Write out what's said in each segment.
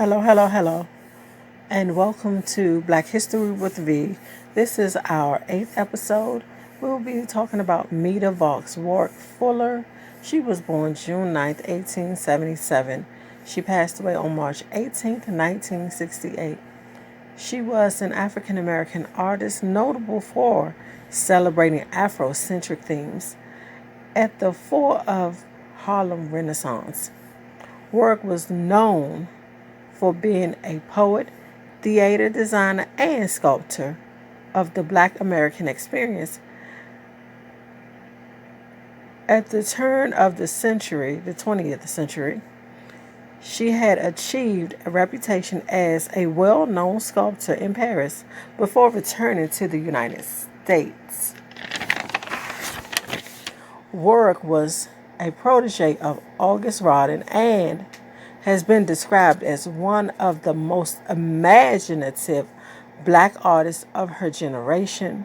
Hello, and welcome to Black History with V. This is our 8th episode. We'll be talking about Meta Vaux Warwick Fuller. She was born June 9th, 1877. She passed away on March 18th, 1968. She was an African American artist notable for celebrating Afrocentric themes at the fore of Harlem Renaissance. Warwick was known for being a poet, theater designer, and sculptor of the Black American experience. At the turn of the century, the 20th century, she had achieved a reputation as a well-known sculptor in Paris before returning to the United States. Warwick was a protege of Auguste Rodin and has been described as one of the most imaginative Black artists of her generation.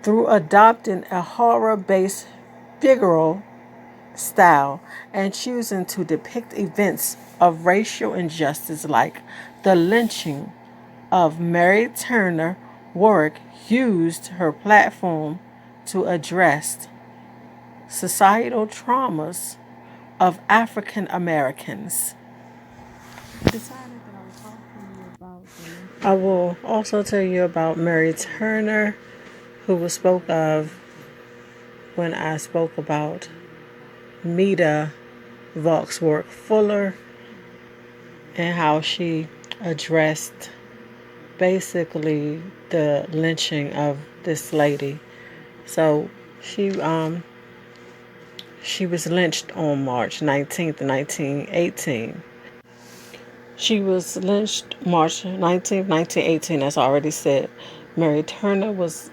Through adopting a horror-based figural style and choosing to depict events of racial injustice like the lynching of Mary Turner, Warwick used her platform to address societal traumas of African Americans. I will also tell you about Mary Turner, who was spoke of when I spoke about Meta Vaux Warwick Fuller and how she addressed basically the lynching of this lady. So she was lynched on March 19th, 1918. She was lynched March 19th, 1918, as I already said. Mary Turner was,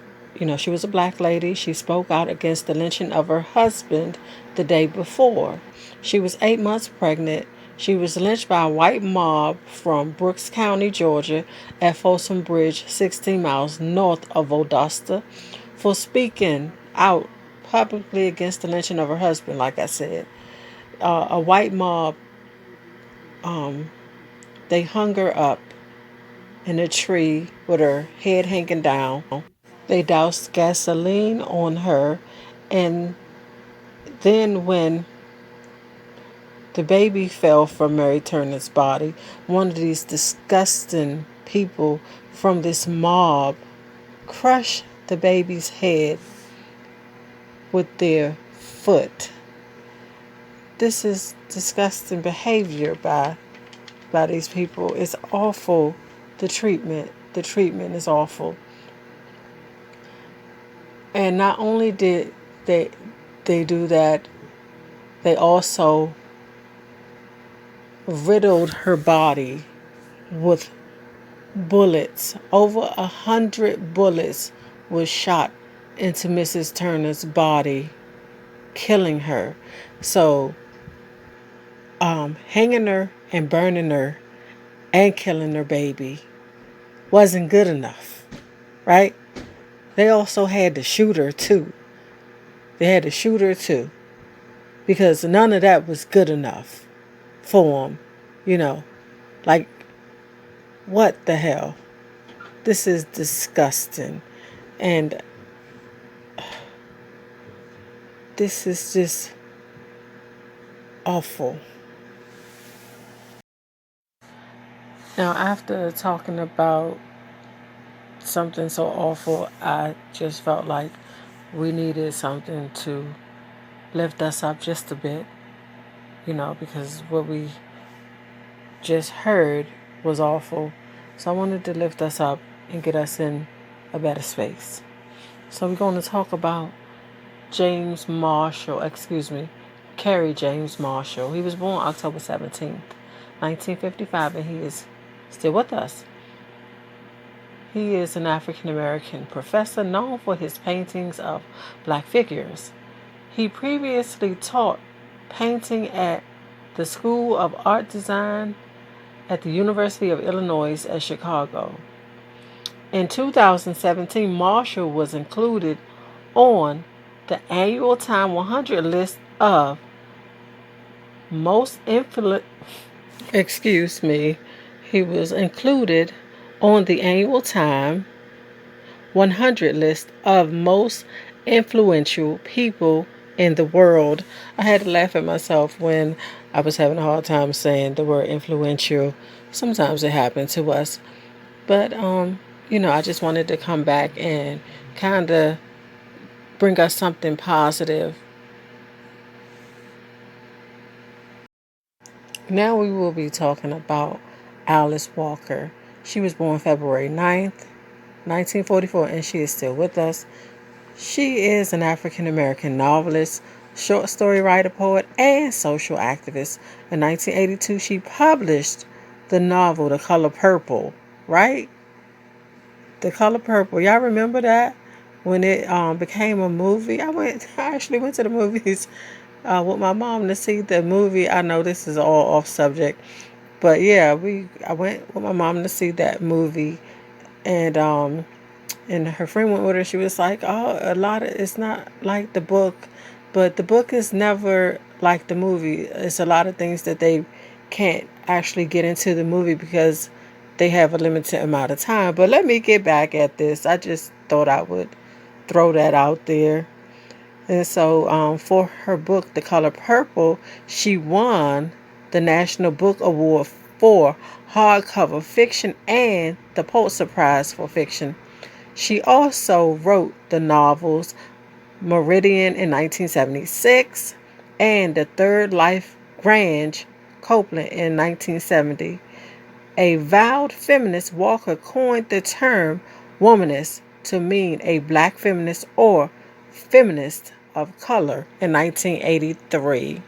she was a Black lady. She spoke out against the lynching of her husband the day before. She was 8 months pregnant. She was lynched by a white mob from Brooks County, Georgia, at Folsom Bridge, 16 miles north of Valdosta, for speaking out publicly against the lynching of her husband, like I said. A white mob, they hung her up in a tree with her head hanging down. They doused gasoline on her, and then when the baby fell from Mary Turner's body, one of these disgusting people from this mob crushed the baby's head with their foot. This is disgusting behavior by these people. It's awful. The treatment is awful. And not only did they do that, they also riddled her body with bullets. Over 100 bullets was shot into Mrs. Turner's body, killing her. So, hanging her and burning her and killing her baby wasn't good enough, right? They also had to shoot her too. Because none of that was good enough for them, Like, what the hell? This is disgusting. And this is just awful. Now, after talking about something so awful, I just felt like we needed something to lift us up just a bit, because what we just heard was awful. So I wanted to lift us up and get us in a better space. So we're going to talk about Kerry James Marshall. He was born October 17th, 1955, and he is still with us. He is an African American professor known for his paintings of Black figures. He previously taught painting at the School of Art Design at the University of Illinois at Chicago. In 2017, Marshall was included on the annual Time 100 list of most influential excuse me, he was included on the annual Time 100 list of most influential people in the world. I had to laugh at myself when I was having a hard time saying the word influential. Sometimes it happens to us. But, I just wanted to come back and kind of bring us something positive. Now we will be talking about Alice Walker. She was born February 9th, 1944, and she is still with us. She is an African American novelist, short story writer, poet, and social activist. In 1982, she published the novel The Color Purple, right? The Color Purple. Y'all remember that? When it became a movie, I actually went to the movies with my mom to see the movie. I know this is all off subject, but yeah, I went with my mom to see that movie, and her friend went with her. She was like, "Oh, it's not like the book, but the book is never like the movie. It's a lot of things that they can't actually get into the movie because they have a limited amount of time." But let me get back at this. I just thought I would throw that out there. And so, for her book, The Color Purple, she won the National Book Award for hardcover fiction and the Pulitzer Prize for fiction. She also wrote the novels Meridian in 1976 and The Third Life Grange Copeland in 1970. A vowed feminist, Walker coined the term womanist to mean a black feminist or feminist of color in 1983.